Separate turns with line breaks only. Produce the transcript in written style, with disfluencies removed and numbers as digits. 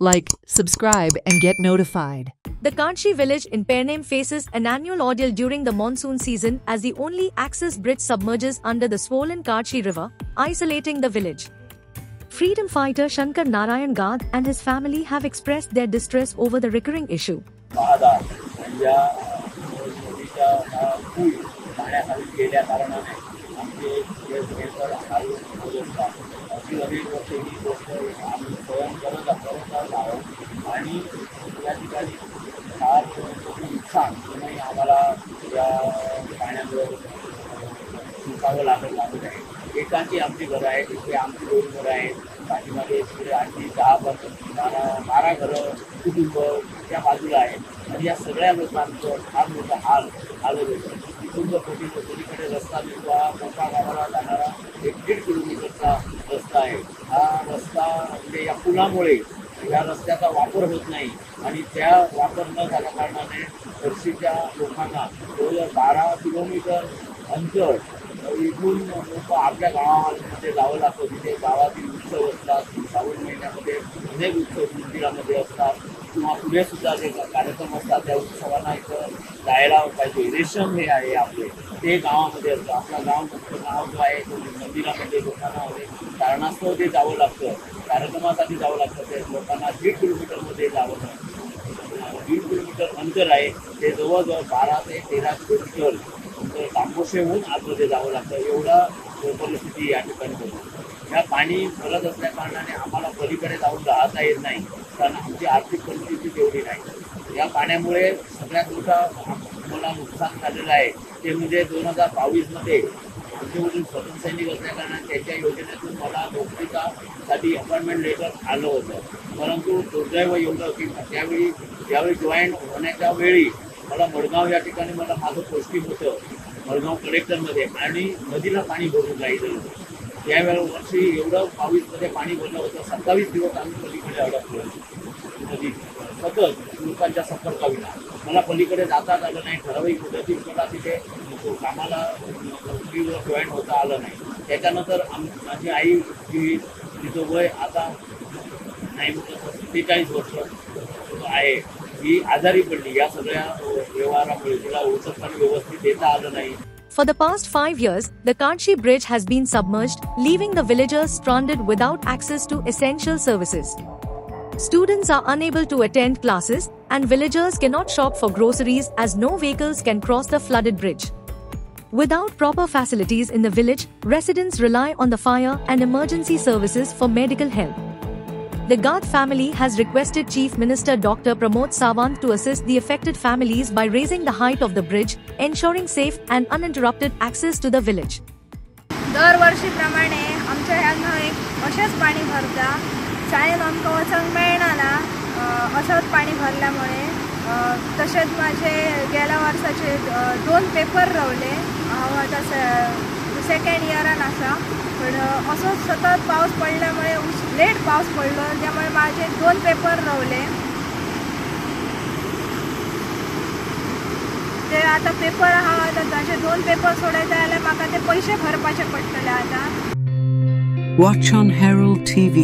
Like, subscribe and get notified.
The Kanchi village in Pernem faces an annual ordeal during the monsoon season as the only access bridge submerges under the swollen Kanchi river, isolating the village. Freedom fighter Shankar Narayan Gadh and his family have expressed their distress over the recurring issue.
एकांची आमची घरं आहेत, इथे आमची 2 घरं आहेत, पाठीमागे 10-12 घरं कुटुंब त्या बाजूला आहेत आणि या सगळ्या लोकांचं फार मोठा हालत होतं. कुटुंब पलीकडे रस्ता दिसतो, मोठा गावाला जाणारा 1-1.5 किलोमीटरचा रस्ता आहे. हा रस्ता म्हणजे या पुलामुळे या रस्त्याचा वापर होत नाही आणि त्या वापर न झाल्या कारणाने वर्षीच्या लोकांना 12 किलोमीटर अंतर इथून लोक आपल्या गावामध्ये जावं लागतं. तिथे गावातील उत्सव असतात, श्रावण महिन्यामध्ये अनेक उत्सव मंदिरामध्ये असतात किंवा पुढे सुद्धा जे कार्यक्रम असतात त्या उत्सवांना इथं जायला पाहिजे. रेशम हे आहे आपले, ते गावामध्ये असतं. आपलं गाव जो आहे तो मंदिरामध्ये लोकांना कारणास्तव ते जावं लागतं, कार्यक्रमासाठी जावं लागतं. ते लोकांना 1.5 किलोमीटरमध्ये जावं लागतं. 1.5 किलोमीटर अंतर आहे, ते जवळजवळ 12 ते 13 किलोमीटर तांबोशेहून आतमध्ये जावं लागतं. एवढा परिस्थिती या ठिकाणी होती. या पाणी भरत असल्या कारणाने आम्हाला पलीकडे जाऊन राहता येत नाही, कारण आमची आर्थिक परिस्थिती तेवढी नाही. या पाण्यामुळे सगळ्यात मोठा मला नुकसान झालेलं आहे ते म्हणजे 2022मध्ये आमचे वडील स्वतंत्र सैनिक असल्या कारणाने त्यांच्या योजनेतून मला नोकरीसाठी अपॉइंटमेंट लेटर आलं होतं. परंतु दुर्दैव एवढं की ज्यावेळी जॉईन होण्याच्या वेळी मला मडगाव या ठिकाणी माझं पोस्टिंग होतं, मडगाव कलेक्टरमध्ये, आणि नदीला पाणी भरून राहिलं. त्यावेळेला वर्षी एवढं 22मध्ये पाणी भरलं होतं. 27 दिवस आम्ही पलीकडे अडकलो नदी, सतत लोकांच्या संपर्काविना. मला पलीकडे जाताच आलं नाही. ठराविक मुदतीत मला तिथे कामाला नोकरीवर जॉईन होता आलं नाही. त्याच्यानंतर माझी आई जी तिचं वय आता नाही म्हटलं 47 वर्ष आहे, ही आजारी पडली. या सगळ्या व्यवहारामुळे तिला औषध पाणी व्यवस्थित देता आलं नाही.
For the past 5 years, the Kanchi bridge has been submerged, leaving the villagers stranded without access to essential services. Students are unable to attend classes, and villagers cannot shop for groceries as no vehicles can cross the flooded bridge. Without proper facilities in the village, residents rely on the fire and emergency services for medical help. The Gadh family has requested Chief Minister Dr. Pramod Sawant to assist the affected families by raising the height of the bridge, ensuring safe and uninterrupted access to the village.
दरवर्षीप्रमाणे आमच्या ह्यांना एक असेच पाणी भरता, शाळेत आमकां वचूंक मेळना ना, असंच पाणी भरल्यामुळे. तसेच माझे गेल्या वर्षाचे 2 पेपर रावले. हांव आतां 2nd इयरान आसा, पण असंच सतत पाऊस पडल्यामुळे लेट पाऊस पडलो, त्यामुळे माझे 2 पेपर रावले. ते आता पेपर हांव आतां ताचे 2 पेपर सोडयता जाल्यार म्हाका ते पयशे भरपाचे पडटले आता.
Watch on Herald TV.